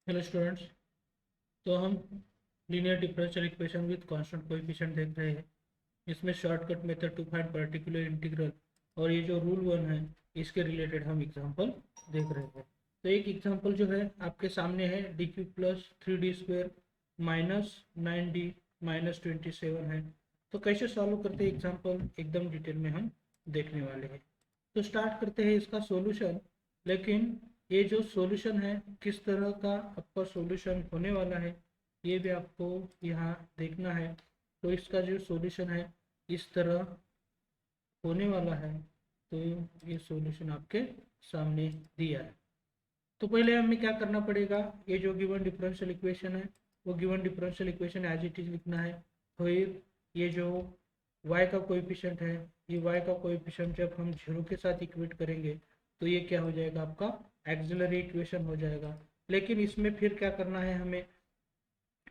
Hello students. तो हम linear differential equation with constant coefficient देख रहे हैं। इसमें shortcut method to find particular integral और ये जो रूल वन है इसके रिलेटेड हम एग्जांपल देख रहे हैं। तो एक एग्जांपल जो है आपके सामने है D Q plus 3d² minus 9d minus 27 है। तो कैसे सॉल्व करते हैं एग्जांपल एकदम डिटेल में हम देखने वाले हैं। तो स्टार्ट करते हैं इसका सॉल्यूशन। लेकिन ये जो सॉल्यूशन है किस तरह का आपका सॉल्यूशन होने वाला है ये भी आपको यहाँ देखना है। तो इसका जो सॉल्यूशन है इस तरह होने वाला है। तो ये सॉल्यूशन आपके सामने दिया है। तो पहले हमें क्या करना पड़ेगा, ये जो गिवन डिफरेंशियल इक्वेशन है वो given differential equation as it is लिखना है। फिर ये जो y का कोएफिशिएंट है, ये y का कोएफिशिएंट जब हम जीरो के साथ इक्वेट करेंगे तो ये क्या हो जाएगा, आपका एक्सिलरी इक्वेशन हो जाएगा। लेकिन इसमें फिर क्या करना है हमें,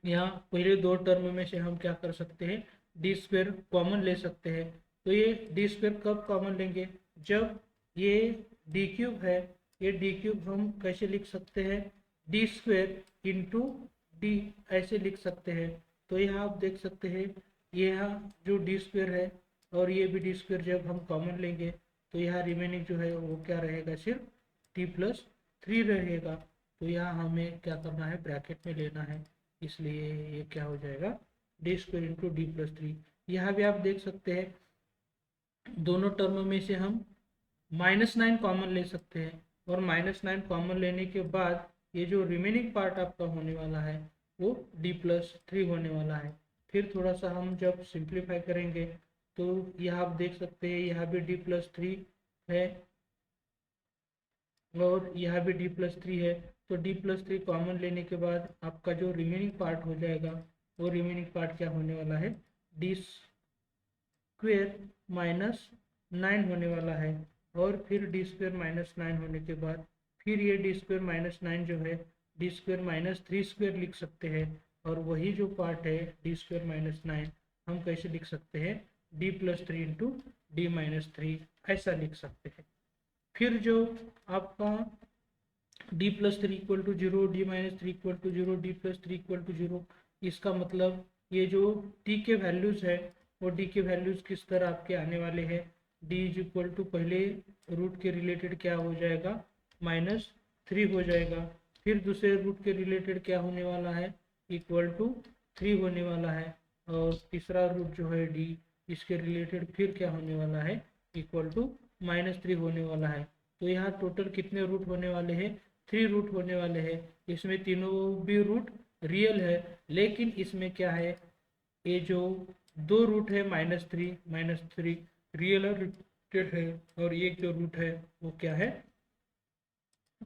यहाँ पहले दो टर्म में से हम क्या कर सकते हैं, डी स्क्वेयर कॉमन ले सकते हैं। तो ये डी स्क्वेयर कब कॉमन लेंगे, जब ये डी क्यूब है, ये डी क्यूब हम कैसे लिख सकते हैं, डी स्क्वेयर इंटू डी ऐसे लिख सकते हैं। तो यहाँ आप देख सकते हैं यहाँ जो डी स्क्वेयर है और ये भी डी स्क्वेयर जब हम कॉमन लेंगे तो यहाँ रिमेनिंग जो है वो क्या रहेगा, सिर्फ t+3 रहेगा। तो यहाँ हमें क्या करना है, ब्रैकेट में लेना है, इसलिए ये क्या हो जाएगा, डी स्क्वेयर इंटू d+3। यहाँ भी आप देख सकते हैं दोनों टर्म में से हम -9 कॉमन ले सकते हैं और -9 कॉमन लेने के बाद ये जो रिमेनिंग पार्ट आपका होने वाला है वो d+3 होने वाला है। फिर थोड़ा सा हम जब सिंप्लीफाई करेंगे तो यहाँ आप देख सकते हैं यहाँ भी d+3 है और यहाँ भी d+3 है। तो d+3 कॉमन लेने के बाद आपका जो रिमेनिंग पार्ट हो जाएगा वो रिमेनिंग पार्ट क्या होने वाला है, डी स्क्वेयर -9 होने वाला है। और फिर डी स्क्वेयर -9 होने के बाद फिर ये डी स्क्वेयर -9 जो है डी स्क्वेयर -3² लिख सकते हैं। और वही जो पार्ट है डी स्क्वेयर -9 हम कैसे लिख सकते हैं, d+3 इंटू d-3 ऐसा लिख सकते हैं। फिर जो आपका d+3 equal to zero, d-3 equal to zero, d+3 equal to zero, इसका मतलब ये जो t के वैल्यूज़ है वो d के वैल्यूज़ किस तरह आपके आने वाले हैं, d इज इक्वल टू पहले रूट के रिलेटेड क्या हो जाएगा, -3 हो जाएगा। फिर दूसरे रूट के रिलेटेड क्या होने वाला है, इक्वल टू 3 होने वाला है। और तीसरा रूट जो है d इसके रिलेटेड फिर क्या होने वाला है, इक्वल टू -3 होने वाला है। तो यहाँ टोटल कितने रूट होने वाले हैं, 3 रूट होने वाले हैं। इसमें तीनों भी रूट रियल है, लेकिन इसमें क्या है, ये जो दो रूट है -3 रियल और रिपीटेड है, और एक जो रूट है वो क्या है,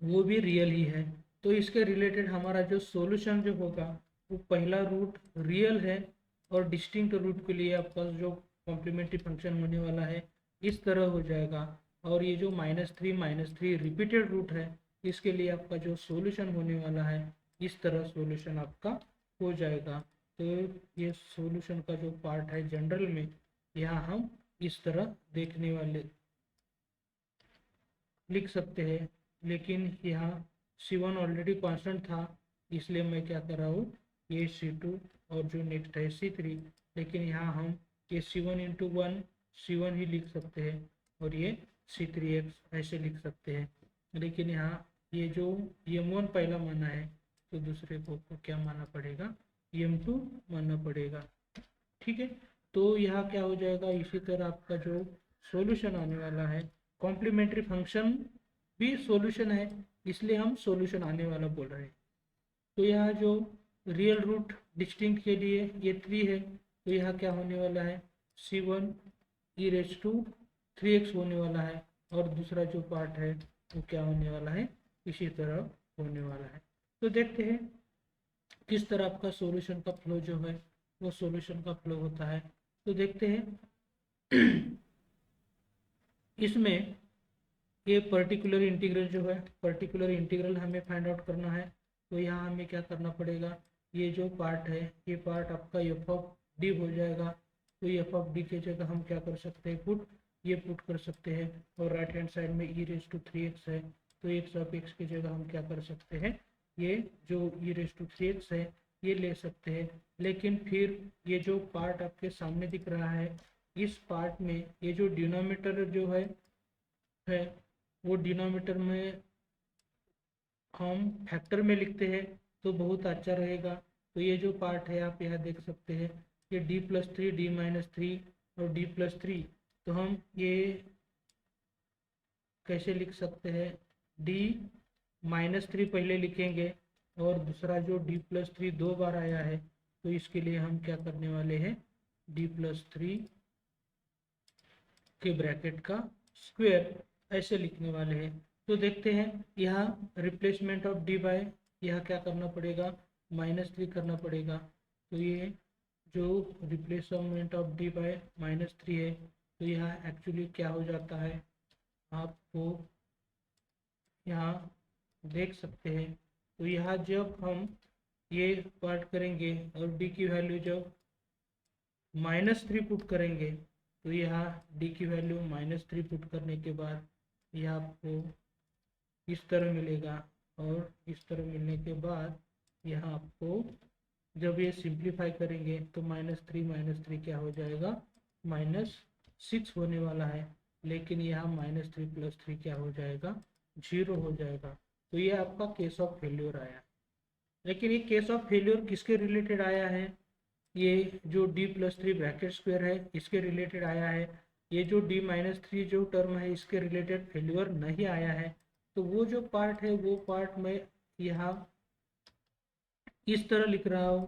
वो भी रियल ही है। तो इसके रिलेटेड हमारा जो सॉल्यूशन जो होगा वो पहला रूट रियल है और डिस्टिंक्ट रूट के लिए आपका जो कॉम्प्लीमेंट्री फंक्शन होने वाला है इस तरह हो जाएगा। और ये जो -3 रिपीटेड रूट है इसके लिए आपका जो सॉल्यूशन होने वाला है इस तरह सॉल्यूशन आपका हो जाएगा। तो ये सॉल्यूशन का जो पार्ट है जनरल में यहाँ हम इस तरह देखने वाले लिख सकते हैं। लेकिन यहाँ C1 ऑलरेडी कांस्टेंट था, इसलिए मैं क्या कर रहा हूँ, ये C2 और जो नेक्स्ट है C3। लेकिन यहाँ हम ये C1 इंटू 1 C1 ही लिख सकते हैं और ये C3x ऐसे लिख सकते हैं। लेकिन यहाँ ये जो M1 पहला माना है तो दूसरे को क्या मानना पड़ेगा, M2 मानना पड़ेगा। ठीक है। तो यहाँ क्या हो जाएगा, इसी तरह आपका जो सॉल्यूशन आने वाला है, कॉम्प्लीमेंट्री फंक्शन भी सॉल्यूशन है इसलिए हम सॉल्यूशन आने वाला बोल रहे हैं। तो यहाँ जो रियल रूट डिस्टिंक्ट के लिए ये 3 है, तो यहाँ क्या होने वाला है, C1 e⁻3x होने वाला है। और दूसरा जो पार्ट है वो क्या होने वाला है, इसी तरह होने वाला है। तो देखते हैं किस तरह आपका सॉल्यूशन का फ्लो जो है वो सॉल्यूशन का फ्लो होता है। तो देखते हैं इसमें ये पर्टिकुलर इंटीग्रल जो है, पर्टिकुलर इंटीग्रल हमें फाइंड आउट करना है। तो यहाँ हमें क्या करना पड़ेगा, ये जो पार्ट है ये पार्ट आपका f(d) हो जाएगा। तो f(d) की जगह हम क्या कर सकते हैं, ये पुट कर सकते हैं। और राइट हैंड साइड में e⁻3x है तो x की जगह हम क्या कर सकते हैं, ये जो e⁻³ है ये ले सकते हैं, लेकिन फिर ये जो पार्ट आपके सामने दिख रहा है इस पार्ट में ये जो डिनोमिनेटर जो है वो डिनोमिनेटर में हम फैक्टर में लिखते हैं तो बहुत अच्छा रहेगा। तो ये जो पार्ट है आप यहाँ देख सकते हैं ये d+3 d-3 और d+3, तो हम ये कैसे लिख सकते हैं, d-3 पहले लिखेंगे और दूसरा जो d+3 दो बार आया है तो इसके लिए हम क्या करने वाले हैं, d+3 के ब्रैकेट का स्क्वायर ऐसे लिखने वाले हैं। तो देखते हैं यहाँ रिप्लेसमेंट ऑफ डी बाय यहाँ क्या करना पड़ेगा, -3 करना पड़ेगा। तो ये जो रिप्लेसमेंट ऑफ डी बाय -3 है तो यहाँ एक्चुअली क्या हो जाता है आपको यहाँ देख सकते हैं। तो यहाँ जब हम ये पार्ट करेंगे और डी की वैल्यू जब -3 पुट करेंगे तो यहाँ डी की वैल्यू -3 पुट करने के बाद यह आपको इस तरह मिलेगा और इस तरह मिलने के बाद यहाँ आपको जब ये सिंप्लीफाई करेंगे तो -3 क्या हो जाएगा, -6 होने वाला है, लेकिन यहाँ -3 + 3 क्या हो जाएगा, 0 हो जाएगा। तो ये आपका केस ऑफ फेल्योर आया। लेकिन ये केस ऑफ फेल्योर किसके रिलेटेड आया है, ये जो d+3 ब्रैकेट स्क्वायर है इसके रिलेटेड आया है। ये जो d-3 जो टर्म है इसके रिलेटेड फेल्योर नहीं आया है। तो वो जो पार्ट है वो पार्ट मैं यहाँ इस तरह लिख रहा हूँ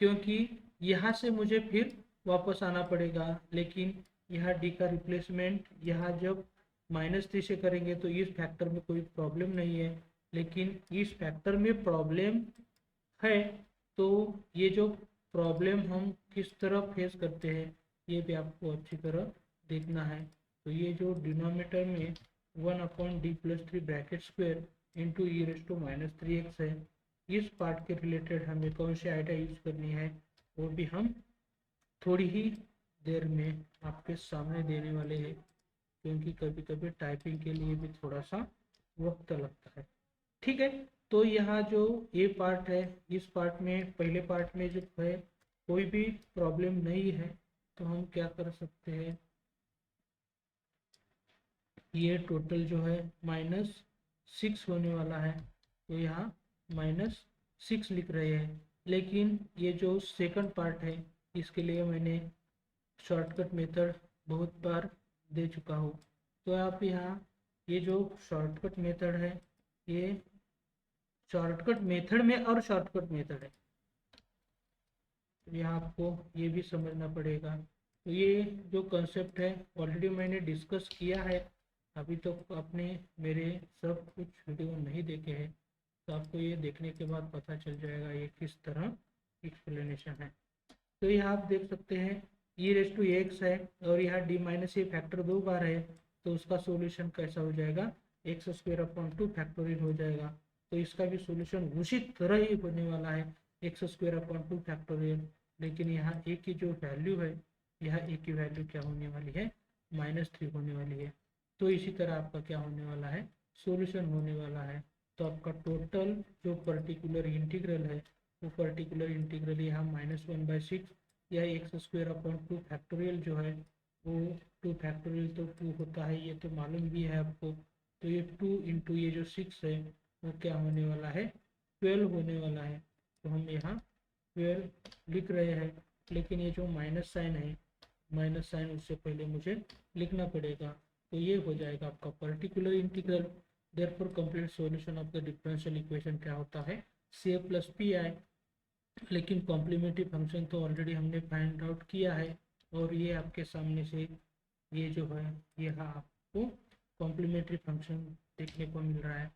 क्योंकि यहाँ से मुझे फिर वापस आना पड़ेगा, लेकिन यहाँ d का रिप्लेसमेंट यहाँ जब -3 से करेंगे तो इस फैक्टर में कोई प्रॉब्लम नहीं है, लेकिन इस फैक्टर में प्रॉब्लम है। तो ये जो प्रॉब्लम हम किस तरह फेस करते हैं ये भी आपको अच्छी तरह देखना है। तो ये जो डिनोमिनेटर में 1/d+3 bracket square into e⁻³ है, इस पार्ट के रिलेटेड हमें कौन सी आइडिया यूज करनी है वो भी हम थोड़ी ही देर में आपके सामने देने वाले हैं, क्योंकि कभी कभी टाइपिंग के लिए भी थोड़ा सा वक्त लगता है। ठीक है, तो यहाँ जो ये पार्ट है इस पार्ट में पहले पार्ट में जो है कोई भी प्रॉब्लम नहीं है, तो हम क्या कर सकते हैं, ये टोटल जो है -6 होने वाला है तो यहाँ -6 लिख रहे हैं। लेकिन ये जो सेकंड पार्ट है इसके लिए मैंने शॉर्टकट मेथड बहुत बार दे चुका हूँ। तो आप यहाँ ये जो शॉर्टकट मेथड है ये शॉर्टकट मेथड में और शॉर्टकट मेथड है, तो यहाँ आपको ये भी समझना पड़ेगा। तो ये जो कंसेप्ट है ऑलरेडी मैंने डिस्कस किया है, अभी तो आपने मेरे सब कुछ वीडियो नहीं देखे हैं, तो आपको ये देखने के बाद पता चल जाएगा ये किस तरह एक्सप्लेनेशन है। तो यहाँ आप देख सकते हैं e⁻x है और यहाँ d-a फैक्टर दो बार है, तो उसका सॉल्यूशन कैसा हो जाएगा, x² फैक्टोरियल हो जाएगा। तो इसका भी सॉल्यूशन उसी तरह ही होने वाला है x² फैक्टोरियल, लेकिन यहाँ a की जो वैल्यू है यहाँ a की वैल्यू क्या होने वाली है, -3 होने वाली है। तो इसी तरह आपका क्या होने वाला है, सॉल्यूशन होने वाला है। तो आपका टोटल जो पर्टिकुलर इंटीग्रल है वो पर्टिकुलर इंटीग्रल यहाँ -1/6 या x² फैक्टोरियल जो है वो 2 फैक्टोरियल तो 2 होता है, ये तो मालूम भी है आपको। तो ये 2 इंटू ये जो 6 है वो क्या होने वाला है, 12 होने वाला है। तो हम यहाँ 12 लिख रहे हैं, लेकिन ये जो माइनस साइन है, माइनस साइन उससे पहले मुझे लिखना पड़ेगा। तो ये हो जाएगा आपका particular integral. Therefore complete solution of the differential equation क्या होता है, CA + PI। लेकिन कॉम्प्लीमेंट्री फंक्शन तो ऑलरेडी हमने फाइंड आउट किया है और ये आपके सामने से ये जो है ये आपको कॉम्प्लीमेंट्री फंक्शन देखने को मिल रहा है।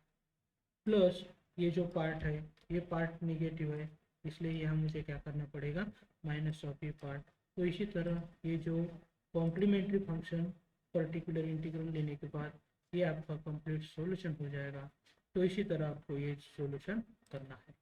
प्लस ये जो पार्ट है ये पार्ट नेगेटिव है, इसलिए यहाँ मुझे क्या करना पड़ेगा, माइनस ऑफ ये पार्ट। तो इसी तरह ये जो कॉम्प्लीमेंट्री फंक्शन पर्टिकुलर इंटीग्रल लेने के बाद ये आपका कंप्लीट सॉल्यूशन हो जाएगा। तो इसी तरह आपको ये सॉल्यूशन करना है।